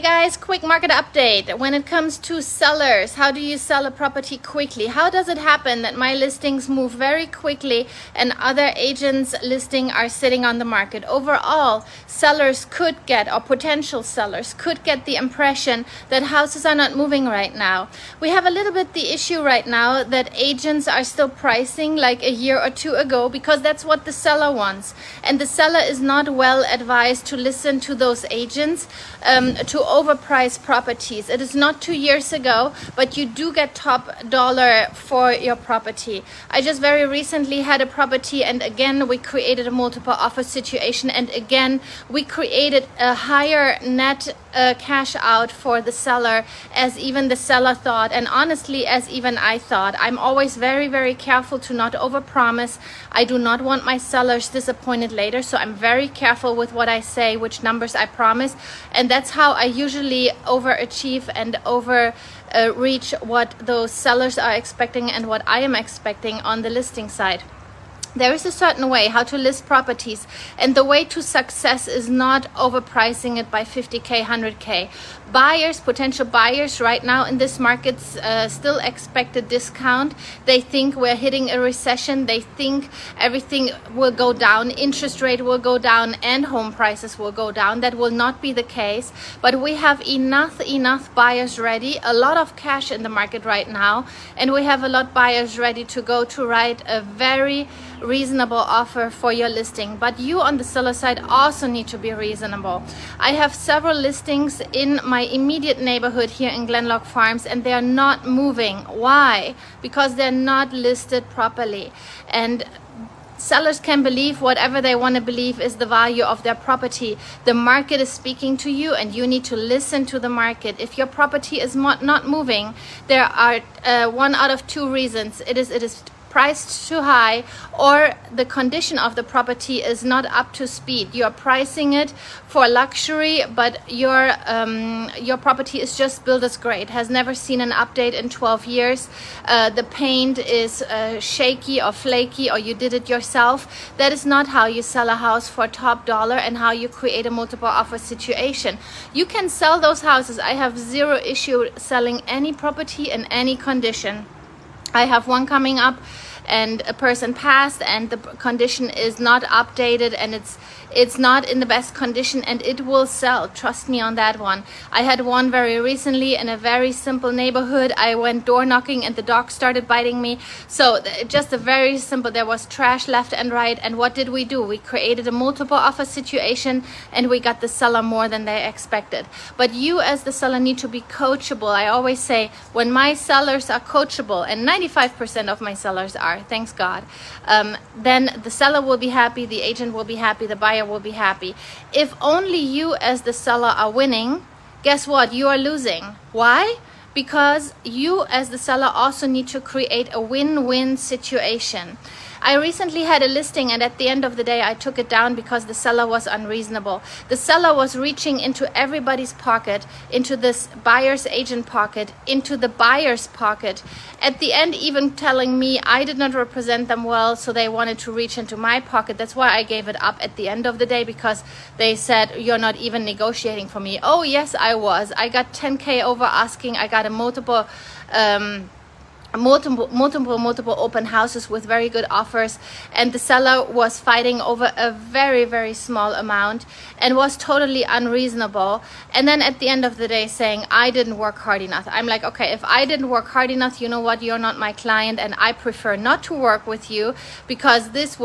guys, quick market update. When it comes to sellers, how do you sell a property quickly? How does it happen that my listings move very quickly and other agents' listing are sitting on the market? Overall, sellers could get, or potential sellers could get, the impression that houses are not moving right now. We have a little bit the issue right now that agents are still pricing like a year or two ago because that's what the seller wants. And the seller is not well advised to listen to those agents to overprice properties. It is not 2 years ago, but you do get top dollar for your property. I just very recently had a property, and again we created a multiple offer situation, and again we created a higher net cash out for the seller, as even the seller thought, and honestly as even I thought. I'm always very careful to not overpromise. I do not want my sellers disappointed later, so I'm very careful with what I say, which numbers I promise, and that's how I usually overachieve and reach what those sellers are expecting and what I am expecting on the listing side. There is a certain way how to list properties, and the way to success is not overpricing it by 50K, 100K. Buyers, potential buyers right now in this market still expect a discount. They think we're hitting a recession. They think everything will go down, interest rate will go down, and home prices will go down. That will not be the case, but we have enough buyers ready, a lot of cash in the market right now, and we have a lot of buyers ready to go to write a very reasonable offer for your listing. But you on the seller side also need to be reasonable. I have several listings in my immediate neighborhood here in Glenlock Farms, and they are not moving. Why? Because they're not listed properly, and sellers can believe whatever they want to believe is the value of their property. The market is speaking to you, and you need to listen to the market. If your property is not moving, there are one out of two reasons. It is priced too high, or the condition of the property is not up to speed. You are pricing it for luxury, but your property is just builder's grade, has never seen an update in 12 years. The paint is shaky or flaky, or you did it yourself. That is not how you sell a house for top dollar and how you create a multiple offer situation. You can sell those houses. I have zero issue selling any property in any condition. I have one coming up, and a person passed, and the condition is not updated, and it's not in the best condition, and it will sell. Trust me on that one. I had one very recently in a very simple neighborhood. I went door knocking and the dog started biting me. So just a very simple, there was trash left and right, and what did we do? We created a multiple offer situation, and we got the seller more than they expected. But you as the seller need to be coachable. I always say, when my sellers are coachable, and 95% of my sellers are, thanks God, then the seller will be happy, the agent will be happy, the buyer will be happy. If only you as the seller are winning, guess what? You are losing. Why? Because you as the seller also need to create a win-win situation. I recently had a listing, and at the end of the day I took it down because the seller was unreasonable. The seller was reaching into everybody's pocket, into this buyer's agent pocket, into the buyer's pocket. At the end even telling me I did not represent them well, so they wanted to reach into my pocket. That's why I gave it up at the end of the day, because they said, you're not even negotiating for me. Oh yes, I was. I got 10K over asking. I got a multiple open houses with very good offers, and the seller was fighting over a very small amount and was totally unreasonable. And then at the end of the day saying I didn't work hard enough. I'm like, okay, if I didn't work hard enough, you know what, you're not my client, and I prefer not to work with you, because this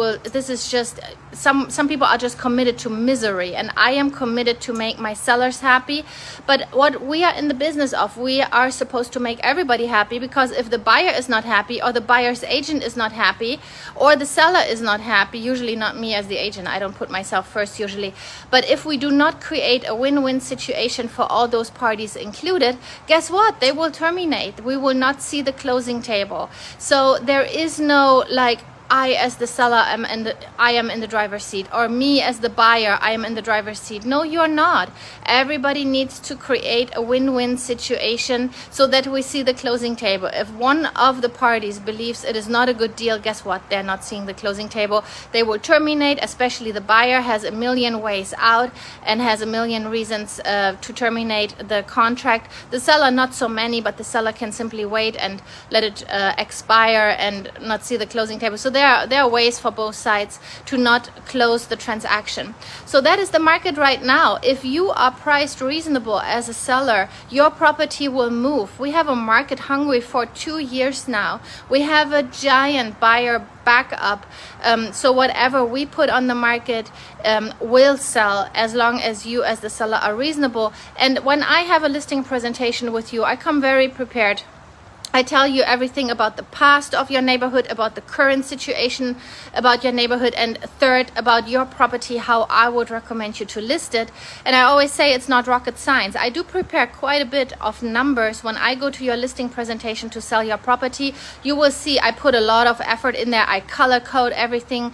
is just, some people are just committed to misery, and I am committed to make my sellers happy. But what we are in the business of, we are supposed to make everybody happy, because if the buyer is not happy, or the buyer's agent is not happy, or the seller is not happy, usually not me as the agent, I don't put myself first usually, but if we do not create a win-win situation for all those parties included, guess what? They will terminate. We will not see the closing table. So there is no like I as the seller I am in the driver's seat, or me as the buyer, I am in the driver's seat. No, you're not. Everybody needs to create a win-win situation so that we see the closing table. If one of the parties believes it is not a good deal, guess what? They're not seeing the closing table. They will terminate, especially the buyer has a million ways out and has a million reasons to terminate the contract. The seller, not so many, but the seller can simply wait and let it expire and not see the closing table. So there are ways for both sides to not close the transaction. So that is the market right now. If you are priced reasonable as a seller, your property will move. We have a market hungry for 2 years now. We have a giant buyer backup. So whatever we put on the market will sell as long as you as the seller are reasonable. And when I have a listing presentation with you, I come very prepared. I tell you everything about the past of your neighborhood, about the current situation about your neighborhood, and third, about your property, how I would recommend you to list it. And I always say it's not rocket science. I do prepare quite a bit of numbers when I go to your listing presentation to sell your property. You will see I put a lot of effort in there. I color code everything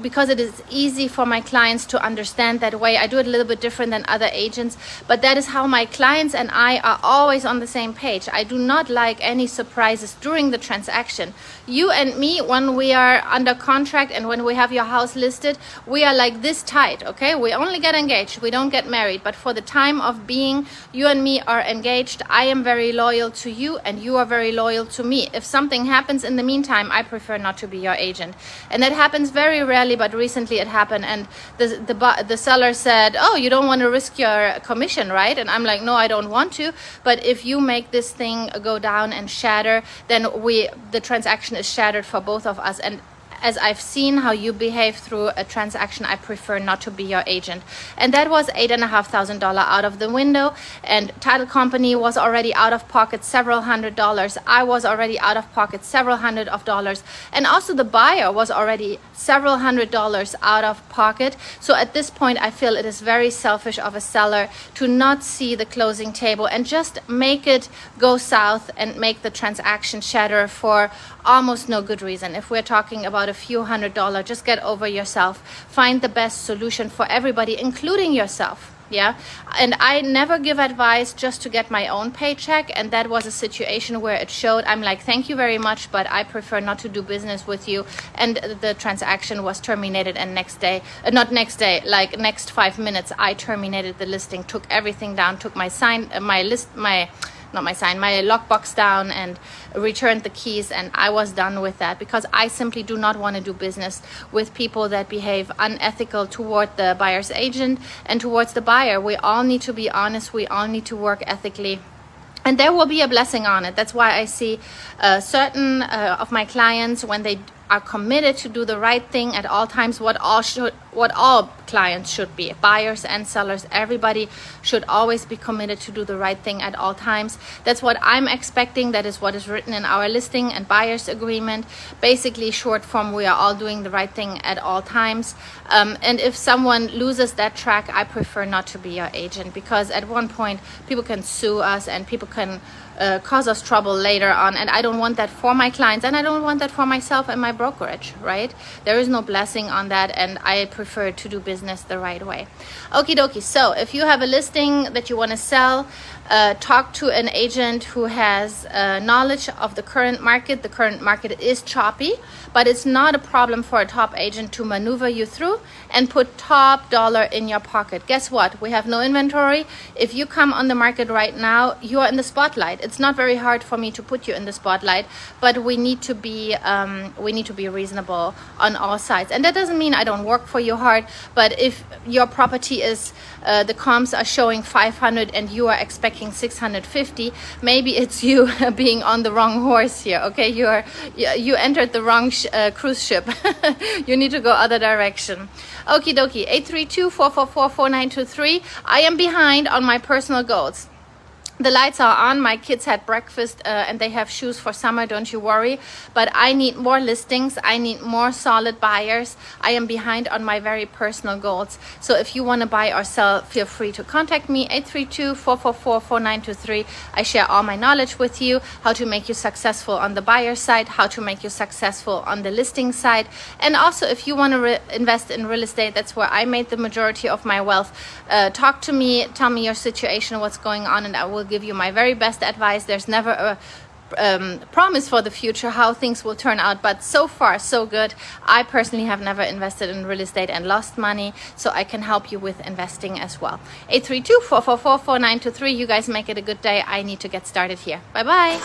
because it is easy for my clients to understand that way. I do it a little bit different than other agents, but that is how my clients and I are always on the same page. I do not like any surprises during the transaction. You and me, when we are under contract and when we have your house listed, we are like this tight, okay? We only get engaged, we don't get married, but for the time of being, you and me are engaged. I am very loyal to you and you are very loyal to me. If something happens in the meantime, I prefer not to be your agent. And that happens very rarely, but recently it happened, and the seller said, oh, you don't want to risk your commission, right? And I'm like, no, I don't want to, but if you make this thing go down and shatter, then the transaction is shattered for both of us. And as I've seen how you behave through a transaction, I prefer not to be your agent. And that was $8,500 out of the window, and title company was already out of pocket several $100s. I was already out of pocket several hundred of dollars, and also the buyer was already several $100s out of pocket. So at this point, I feel it is very selfish of a seller to not see the closing table and just make it go south and make the transaction shatter for almost no good reason. If we're talking about a few $100s, just get over yourself. Find the best solution for everybody, including yourself. Yeah. And I never give advice just to get my own paycheck. And that was a situation where it showed. I'm like, thank you very much, but I prefer not to do business with you. And the transaction was terminated. And next day, not next day, like next 5 minutes, I terminated the listing, took everything down, took my my lockbox down and returned the keys, and I was done with that because I simply do not want to do business with people that behave unethical toward the buyer's agent and towards the buyer. We all need to be honest. We all need to work ethically. And there will be a blessing on it. That's why I see certain of my clients, when they are committed to do the right thing at all times, what all clients should be, buyers and sellers, everybody should always be committed to do the right thing at all times. That's what I'm expecting. That is what is written in our listing and buyer's agreement. Basically, short form, we are all doing the right thing at all times. And if someone loses that track, I prefer not to be your agent, because at one point people can sue us and people can cause us trouble later on, and I don't want that for my clients, and I don't want that for myself and my brokerage, right? There is no blessing on that, and I prefer to do business the right way. Okie dokie. So if you have a listing that you want to sell, talk to an agent who has knowledge of the current market. The current market is choppy, but it's not a problem for a top agent to maneuver you through and put top dollar in your pocket. Guess what? We have no inventory. If you come on the market right now, you are in the spotlight. It's not very hard for me to put you in the spotlight, but we need to be reasonable on all sides. And that doesn't mean I don't work for you hard, but if your property is the comps are showing 500 and you are expecting 650, maybe it's you being on the wrong horse here. Okay, you entered the wrong cruise ship. You need to go other direction. Okie dokie. 832-444-4923. I am behind on my personal goals. The lights are on. My kids had breakfast and they have shoes for summer, don't you worry. But I need more listings. I need more solid buyers. I am behind on my very personal goals. So if you want to buy or sell, feel free to contact me, 832-444-4923. I share all my knowledge with you, how to make you successful on the buyer side, how to make you successful on the listing side. And also if you want to invest in real estate, that's where I made the majority of my wealth. Talk to me, tell me your situation, what's going on, and I will give you my very best advice. There's never a promise for the future how things will turn out, but so far so good. I personally have never invested in real estate and lost money, so I can help you with investing as well. 832-444-4923. You guys make it a good day. I need to get started here. Bye bye.